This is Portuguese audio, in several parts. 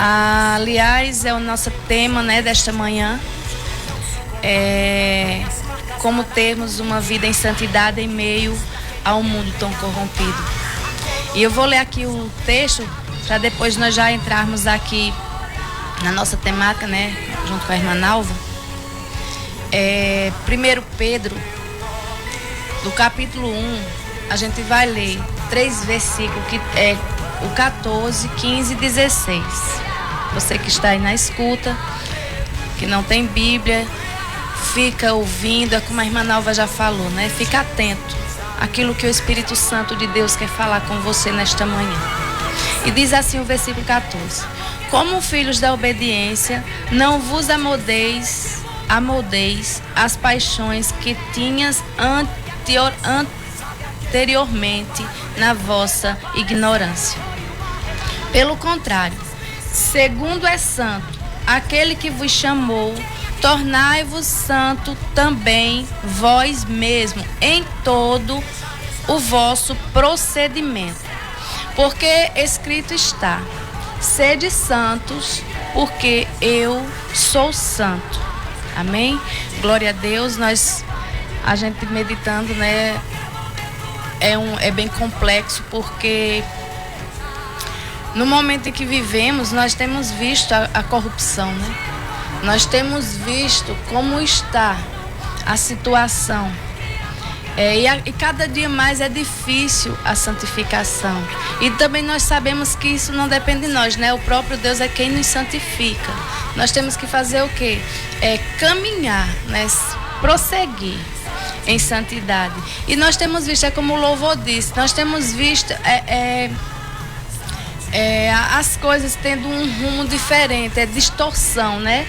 Aliás, é o nosso tema, né, desta manhã. Como termos uma vida em santidade em meio ao mundo tão corrompido. E eu vou ler aqui o texto para depois nós já entrarmos aqui na nossa temática, né, junto com a irmã Nalva. 1 Pedro, do capítulo 1, a gente vai ler 3 versículos, que é o 14, 15 e 16. Você que está aí na escuta, que não tem Bíblia, fica ouvindo, é como a irmã Nalva já falou, né? Fica atento àquilo que o Espírito Santo de Deus quer falar com você nesta manhã. E diz assim o versículo 14: Como filhos da obediência, não vos amoldeis as paixões que tinhas anteriormente na vossa ignorância. Pelo contrário, segundo é santo aquele que vos chamou, tornai-vos santo também vós mesmo em todo o vosso procedimento. Porque escrito está: sede santos, porque eu sou santo. Amém? Glória a Deus. A gente meditando, né? É bem complexo, porque no momento em que vivemos, nós temos visto a corrupção, né? Nós temos visto como está a situação. E cada dia mais é difícil a santificação. E também nós sabemos que isso não depende de nós, né? O próprio Deus é quem nos santifica. Nós temos que fazer o quê? Caminhar, né? Prosseguir em santidade. E nós temos visto, como o louvor disse, nós temos visto as coisas tendo um rumo diferente, distorção, né?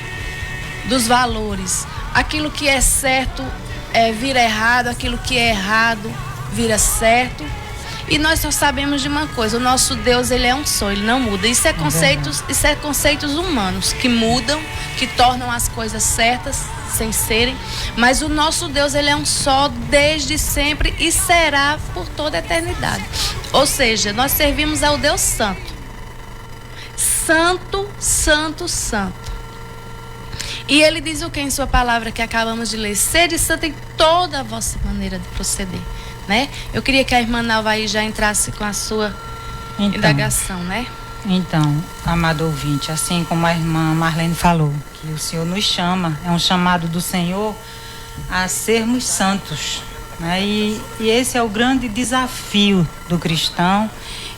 Dos valores. Aquilo que é certo vira errado, aquilo que é errado vira certo. E nós só sabemos de uma coisa: o nosso Deus, ele é um só, ele não muda. Isso é conceitos humanos que mudam, que tornam as coisas certas sem serem. Mas o nosso Deus, ele é um só desde sempre e será por toda a eternidade. Ou seja, nós servimos ao Deus Santo. Santo, santo, santo. E ele diz o que em sua palavra que acabamos de ler? Sede santo em toda a vossa maneira de proceder, né? Eu queria que a irmã Nalva aí já entrasse com a sua indagação, né? Então, amado ouvinte, assim como a irmã Marlene falou, que o Senhor nos chama, é um chamado do Senhor a sermos santos, né? E esse é o grande desafio do cristão.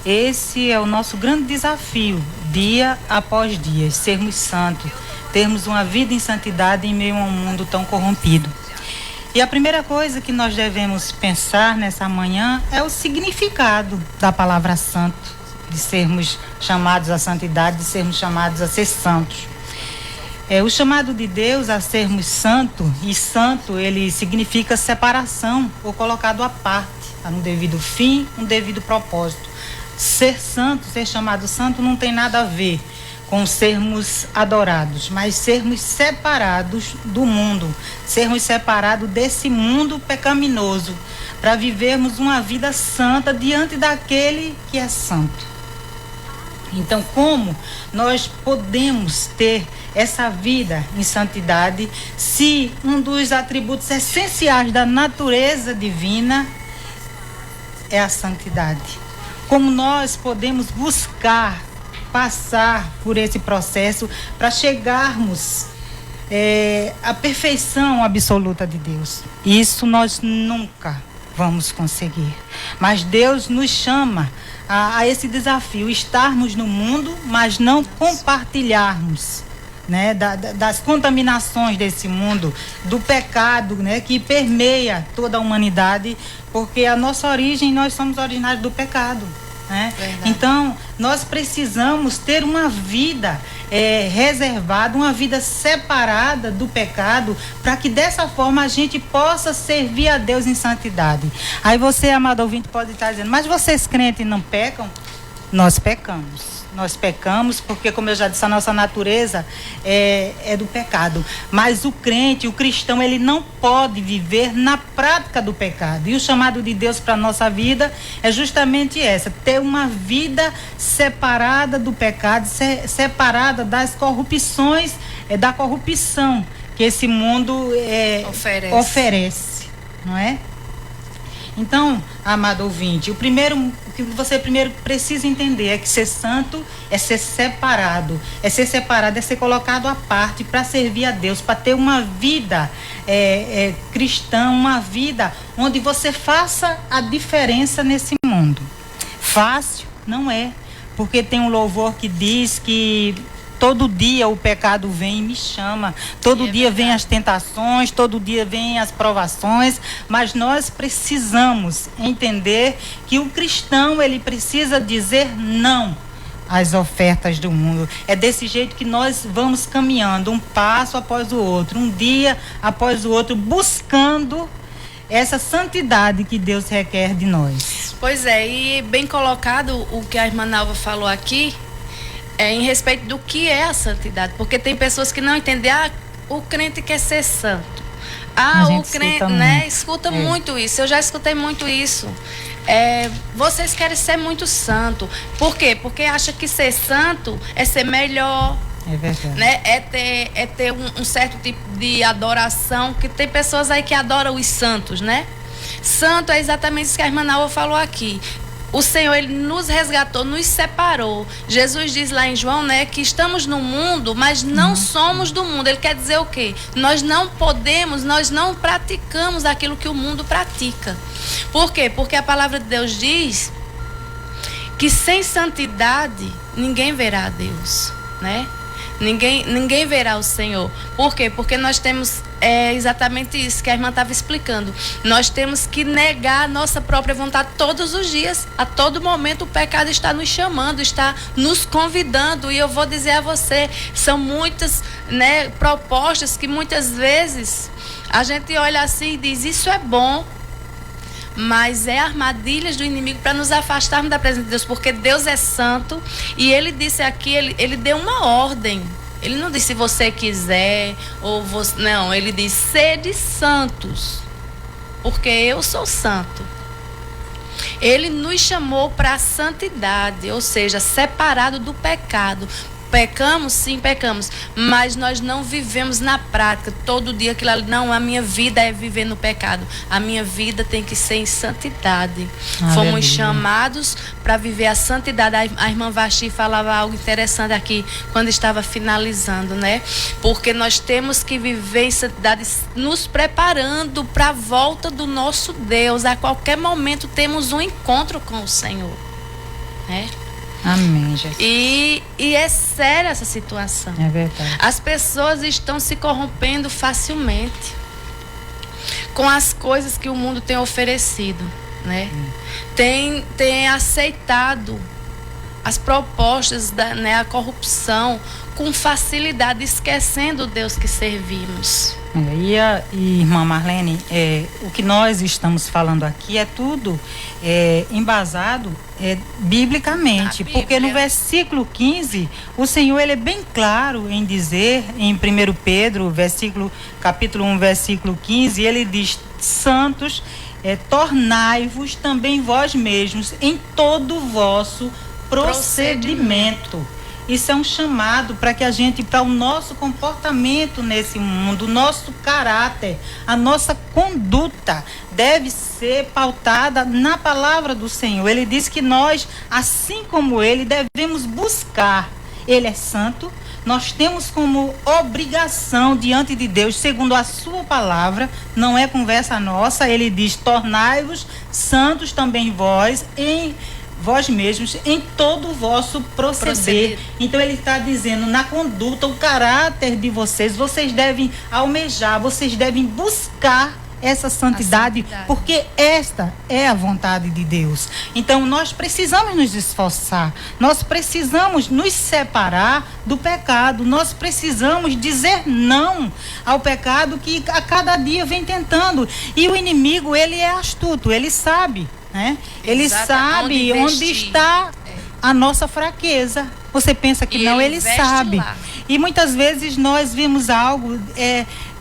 Esse é o nosso grande desafio, dia após dia, sermos santos, termos uma vida em santidade em meio a um mundo tão corrompido. E a primeira coisa que nós devemos pensar nessa manhã é o significado da palavra santo, de sermos chamados à santidade, de sermos chamados a ser santos. O chamado de Deus a sermos santo, e santo ele significa separação ou colocado à parte, para um devido fim, um devido propósito. Ser santo, ser chamado santo não tem nada a ver com sermos adorados, mas sermos separados do mundo, sermos separados desse mundo pecaminoso, para vivermos uma vida santa diante daquele que é santo. Então, como nós podemos ter essa vida em santidade se um dos atributos essenciais da natureza divina é a santidade? Como nós podemos buscar passar por esse processo para chegarmos à perfeição absoluta de Deus? Isso nós nunca vamos conseguir. Mas Deus nos chama a esse desafio, estarmos no mundo, mas não compartilharmos, né, das contaminações desse mundo, do pecado, né, que permeia toda a humanidade, porque a nossa origem, nós somos originários do pecado, né? Então, nós precisamos ter uma vida reservada, uma vida separada do pecado, para que dessa forma a gente possa servir a Deus em santidade. Aí você, amado ouvinte, pode estar dizendo: mas vocês crentes não pecam? Nós pecamos. nós pecamos, porque, como eu já disse, a nossa natureza é do pecado. Mas o crente, o cristão, ele não pode viver na prática do pecado. E o chamado de Deus para a nossa vida é justamente essa: ter uma vida separada do pecado, separada das corrupções, da corrupção que esse mundo oferece, não é? Então, amado ouvinte, o que você primeiro precisa entender é que ser santo é ser separado. É ser colocado à parte para servir a Deus, para ter uma vida cristã, uma vida onde você faça a diferença nesse mundo. Fácil? Não é, porque tem um louvor que diz que todo dia o pecado vem e me chama, todo dia vem as tentações, todo dia vem as provações, mas nós precisamos entender que o cristão, ele precisa dizer não às ofertas do mundo. É desse jeito que nós vamos caminhando, um passo após o outro, um dia após o outro, buscando essa santidade que Deus requer de nós. Pois é, e bem colocado o que a irmã Nalva falou aqui, em respeito do que é a santidade, porque tem pessoas que não entendem. O crente quer ser santo. O crente, né? Escuta muito isso. Eu já escutei muito isso. Vocês querem ser muito santo. Por quê? Porque acha que ser santo é ser melhor. É verdade. Né? É ter um certo tipo de adoração, que tem pessoas aí que adoram os santos, né? Santo é exatamente isso que a irmã Nalva falou aqui. O Senhor, ele nos resgatou, nos separou. Jesus diz lá em João, né, que estamos no mundo, mas não somos do mundo. Ele quer dizer o quê? Nós não praticamos aquilo que o mundo pratica. Por quê? Porque a palavra de Deus diz que sem santidade ninguém verá a Deus, né? Ninguém verá o Senhor. Por quê? Porque nós temos exatamente isso que a irmã estava explicando. Nós temos que negar a nossa própria vontade todos os dias. A todo momento o pecado está nos chamando, está nos convidando. E eu vou dizer a você, são muitas, né, propostas que muitas vezes a gente olha assim e diz: isso é bom. Mas é armadilhas do inimigo para nos afastarmos da presença de Deus, porque Deus é santo. E ele disse aqui, ele deu uma ordem. Ele não disse se você quiser ou você, não, ele disse: sede santos, porque eu sou santo. Ele nos chamou para a santidade, ou seja, separado do pecado. Pecamos? Sim, pecamos, mas nós não vivemos na prática todo dia aquilo ali. Não, a minha vida é viver no pecado. A minha vida tem que ser em santidade. Fomos chamados para viver a santidade. A irmã Vasti falava algo interessante aqui quando estava finalizando, né? Porque nós temos que viver em santidade, nos preparando para a volta do nosso Deus. A qualquer momento temos um encontro com o Senhor, né? Amém, Jesus. E é séria essa situação. É verdade. As pessoas estão se corrompendo facilmente com as coisas que o mundo tem oferecido, né? Tem aceitado as propostas a corrupção com facilidade, esquecendo o Deus que servimos. E irmã Marlene, o que nós estamos falando aqui é tudo embasado biblicamente, porque no versículo 15, o Senhor, ele é bem claro em dizer, em 1 Pedro, capítulo 1, versículo 15, ele diz: santos, tornai-vos também vós mesmos em todo o vosso procedimento. Isso é um chamado para que a gente, para o nosso comportamento nesse mundo, o nosso caráter, a nossa conduta deve ser pautada na palavra do Senhor. Ele diz que nós, assim como ele, devemos buscar. Ele é santo, nós temos como obrigação diante de Deus, segundo a sua palavra, não é conversa nossa. Ele diz: tornai-vos santos também vós mesmos em todo o vosso proceder. Então ele está dizendo, na conduta, o caráter de vocês devem almejar, vocês devem buscar essa santidade, porque esta é a vontade de Deus. Então nós precisamos nos esforçar, nós precisamos nos separar do pecado, nós precisamos dizer não ao pecado que a cada dia vem tentando. E o inimigo, ele é astuto, ele sabe, né? Ele sabe onde está a nossa fraqueza. Você pensa que não, ele sabe. Lá. E muitas vezes nós vemos algo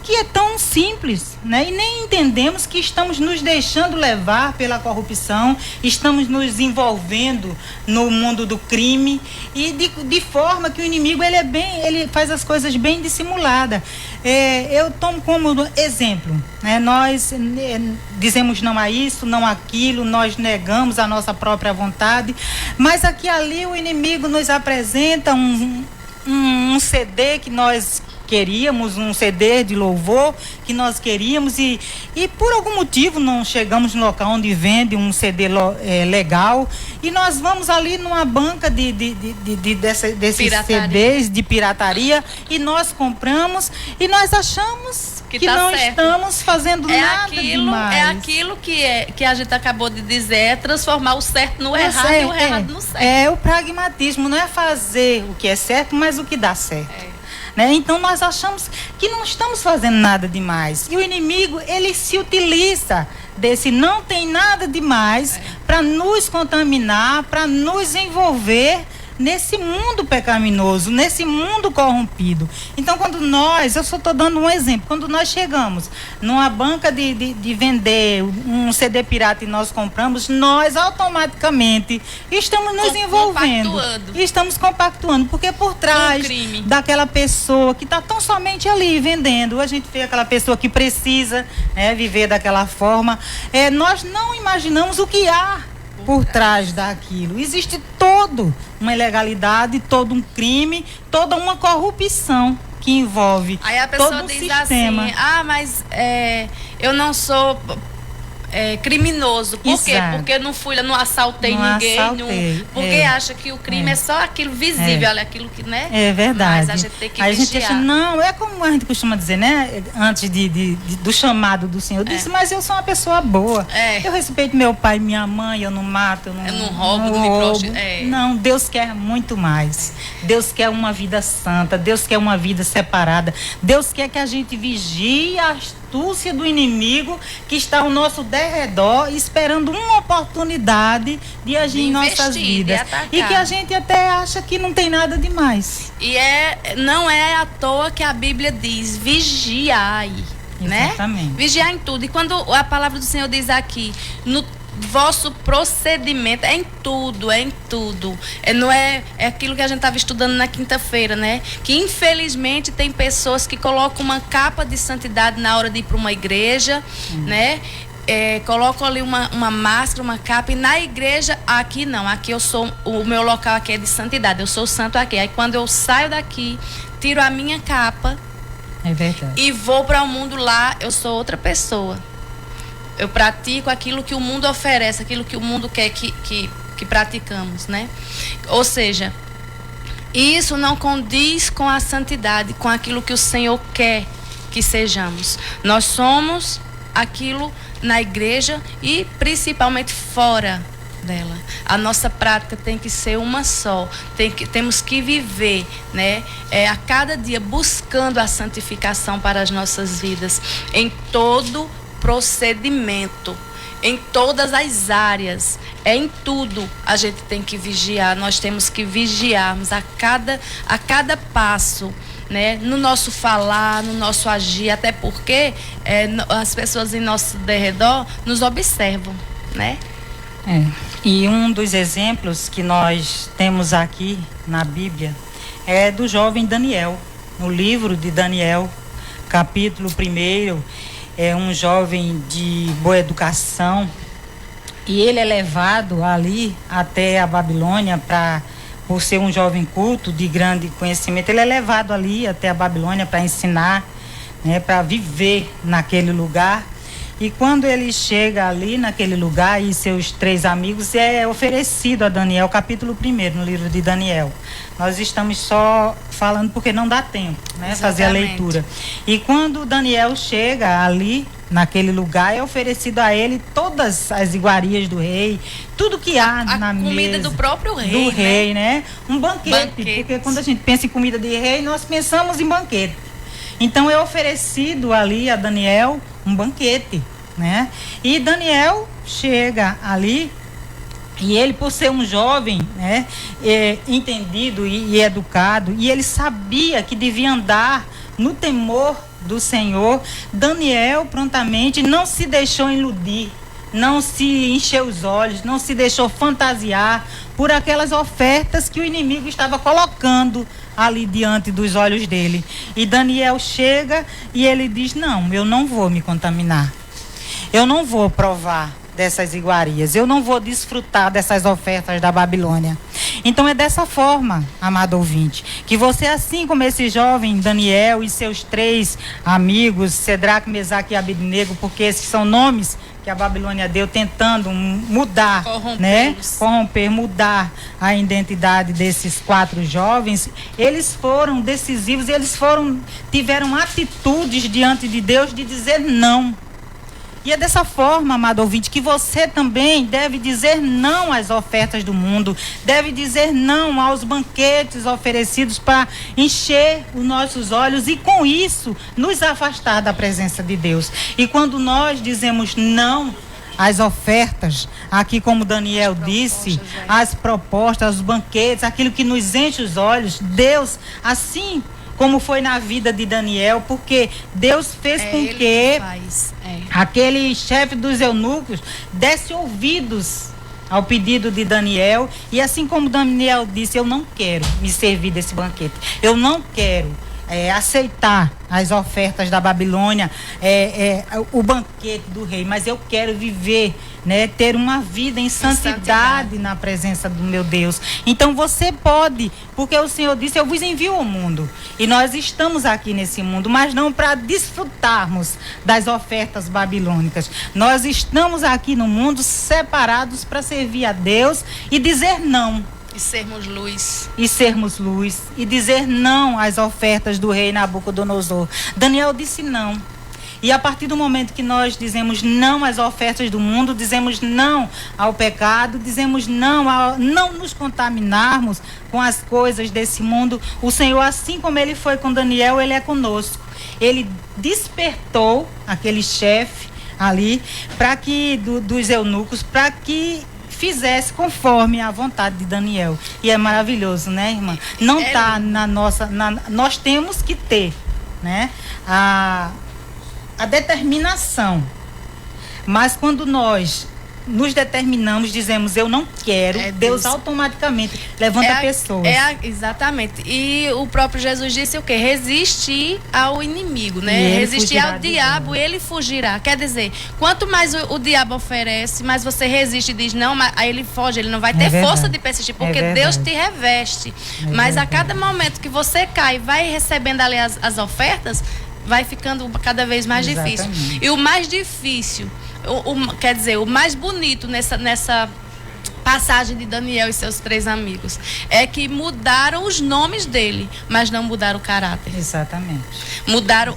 que é tão simples, né? E nem entendemos que estamos nos deixando levar pela corrupção, estamos nos envolvendo no mundo do crime e de forma que o inimigo ele faz as coisas bem dissimulada. Eu tomo como exemplo, né? Nós dizemos não a isso, não aquilo, nós negamos a nossa própria vontade, mas aqui ali o inimigo nos apresenta um CD que nós queríamos, um CD de louvor que nós queríamos e por algum motivo não chegamos no local onde vende um CD legal e nós vamos ali numa banca desses CDs de pirataria e nós compramos e nós achamos que não certo. Estamos fazendo nada demais. É aquilo que a gente acabou de dizer, transformar o certo no errado e o errado no certo. É o pragmatismo, não é fazer o que é certo, mas o que dá certo. Né? Então nós achamos que não estamos fazendo nada demais. E o inimigo, ele se utiliza desse não tem nada demais para nos contaminar, para nos envolver nesse mundo pecaminoso, nesse mundo corrompido. Então eu só estou dando um exemplo, quando nós chegamos numa banca de vender um CD pirata e nós compramos, nós automaticamente estamos nos envolvendo, estamos compactuando, porque por trás daquela pessoa que está tão somente ali vendendo, a gente vê aquela pessoa que precisa viver daquela forma, nós não imaginamos o que há por trás daquilo. Existe toda uma ilegalidade, todo um crime, toda uma corrupção que envolve aí a pessoa todo o diz sistema. Assim, mas eu não sou criminoso. Por quê? Porque eu não assaltei ninguém. Porque acha que o crime é só aquilo visível, olha, aquilo que, né? É verdade. Mas a gente tem que vigiar. A gente acha, não, é como a gente costuma dizer, né? Antes do chamado do Senhor, disse, mas eu sou uma pessoa boa. Eu respeito meu pai e minha mãe, eu não mato, eu não roubo, não me prostituo. Não, Deus quer muito mais. Deus quer uma vida santa, Deus quer uma vida separada. Deus quer que a gente vigie a astúcia do inimigo que está ao nosso derredor, esperando uma oportunidade de agir em nossas vidas. E que a gente até acha que não tem nada demais. E não é à toa que a Bíblia diz, vigiai. Exatamente. Né? Vigiar em tudo. E quando a palavra do Senhor diz aqui, no vosso procedimento, é em tudo. Não é aquilo que a gente estava estudando na quinta-feira, né? Que infelizmente tem pessoas que colocam uma capa de santidade na hora de ir para uma igreja, né? Colocam ali uma máscara, uma capa, e na igreja, aqui não, aqui o meu local aqui é de santidade, eu sou santo aqui. Aí quando eu saio daqui, tiro a minha capa e vou para o mundo lá, eu sou outra pessoa. Eu pratico aquilo que o mundo oferece, aquilo que o mundo quer que praticamos, né? Ou seja, isso não condiz com a santidade, com aquilo que o Senhor quer que sejamos. Nós somos aquilo na igreja e principalmente fora dela. A nossa prática tem que ser uma só. Temos que viver, né? A cada dia buscando a santificação para as nossas vidas, em todo procedimento, em todas as áreas, em tudo a gente tem que vigiar. Nós temos que vigiarmos a cada passo, né? No nosso falar, no nosso agir, até porque as pessoas em nosso derredor nos observam, né? E um dos exemplos que nós temos aqui na Bíblia é do jovem Daniel, no livro de Daniel, capítulo 1. É um jovem de boa educação e ele é levado ali até a Babilônia por ser um jovem culto de grande conhecimento. Ele é levado ali até a Babilônia para ensinar, né, para viver naquele lugar. E quando ele chega ali naquele lugar e seus 3 amigos, é oferecido a Daniel, capítulo 1 no livro de Daniel. Nós estamos só falando porque não dá tempo, né? Fazer a leitura. E quando Daniel chega ali naquele lugar, é oferecido a ele todas as iguarias do rei, tudo que há na mesa. A comida do próprio rei. Do rei, né? Um banquete. Porque quando a gente pensa em comida de rei, nós pensamos em banquete. Então é oferecido ali a Daniel um banquete, né? E Daniel chega ali E ele, por ser um jovem, né, entendido e educado, e ele sabia que devia andar no temor do Senhor, Daniel prontamente não se deixou iludir, não se encheu os olhos, não se deixou fantasiar por aquelas ofertas que o inimigo estava colocando ali diante dos olhos dele. E Daniel chega e ele diz: não, eu não vou me contaminar, eu não vou provar dessas iguarias, eu não vou desfrutar dessas ofertas da Babilônia. Então é dessa forma, amado ouvinte, que você, assim como esse jovem Daniel e seus 3 amigos, Cedraque, Mesaque e Abednego, porque esses são nomes que a Babilônia deu tentando mudar, né? Corromper, mudar a identidade desses 4 jovens, eles foram decisivos, tiveram atitudes diante de Deus de dizer não. E é dessa forma, amado ouvinte, que você também deve dizer não às ofertas do mundo, deve dizer não aos banquetes oferecidos para encher os nossos olhos e, com isso, nos afastar da presença de Deus. E quando nós dizemos não às ofertas, aqui como Daniel disse, as propostas, os banquetes, aquilo que nos enche os olhos, Deus, assim como foi na vida de Daniel, porque Deus fez com que aquele chefe dos eunucos desse ouvidos ao pedido de Daniel, e assim como Daniel disse: eu não quero me servir desse banquete, eu não quero aceitar as ofertas da Babilônia, o banquete do rei, mas eu quero viver, né, ter uma vida em santidade na presença do meu Deus. Então você pode, porque o Senhor disse: eu vos envio ao mundo, e nós estamos aqui nesse mundo, mas não para desfrutarmos das ofertas babilônicas. Nós estamos aqui no mundo separados para servir a Deus e dizer não. E sermos luz. E sermos luz. E dizer não às ofertas do rei Nabucodonosor. Daniel disse não. E a partir do momento que nós dizemos não às ofertas do mundo, dizemos não ao pecado, dizemos não a não nos contaminarmos com as coisas desse mundo, o Senhor, assim como ele foi com Daniel, ele é conosco. Ele despertou aquele chefe ali dos eunucos, para que fizesse conforme a vontade de Daniel. E é maravilhoso, né, irmã? Não está na nossa... nós temos que ter, né, a determinação. Mas quando nós nos determinamos, dizemos eu não quero, Deus automaticamente levanta pessoas. Exatamente. E o próprio Jesus disse o quê? Resistir ao inimigo, né? Resistir ao diabo, ele fugirá. Quer dizer, quanto mais o diabo oferece, mais você resiste e diz não, aí ele foge, ele não vai ter força de persistir, porque Deus te reveste. Mas a cada momento que você cai, vai recebendo ali as ofertas, vai ficando cada vez mais difícil. E o mais difícil, quer dizer, o mais bonito nessa passagem de Daniel e seus 3 amigos é que mudaram os nomes dele, mas não mudaram o caráter. Exatamente. Mudaram,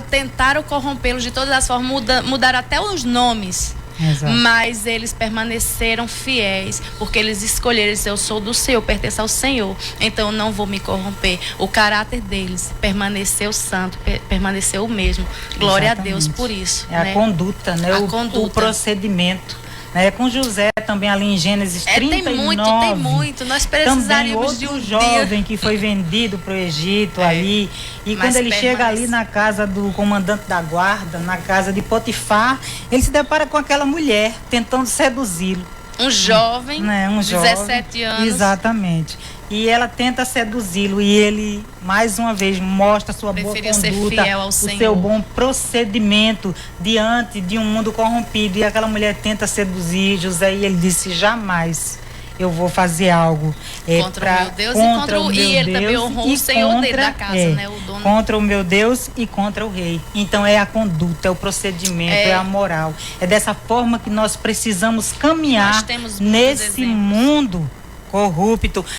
tentaram corrompê-los de todas as formas, mudaram até os nomes. Exato. Mas eles permaneceram fiéis, porque eles escolheram: eu sou do Senhor, pertenço ao Senhor, então eu não vou me corromper. O caráter deles permaneceu santo, permaneceu o mesmo. Glória Exatamente. A Deus por isso. É, né? A conduta, né? O procedimento. Com José também ali em Gênesis 39. Tem muito. Nós precisaríamos de um jovem que foi vendido para o Egito ali. E quando ele chega ali na casa do comandante da guarda, na casa de Potifar, ele se depara com aquela mulher tentando seduzi-lo. Um jovem, 17 anos. Exatamente. E ela tenta seduzi-lo, e ele, mais uma vez, mostra a sua boa conduta, o seu bom procedimento diante de um mundo corrompido. E aquela mulher tenta seduzir José, e ele disse: jamais eu vou fazer algo contra o meu Deus e ele também honrou o Senhor dele da casa, né? O dono. Contra o meu Deus e contra o rei. Então é a conduta, é o procedimento, é a moral. É dessa forma que nós precisamos caminhar nesse mundo corrupto.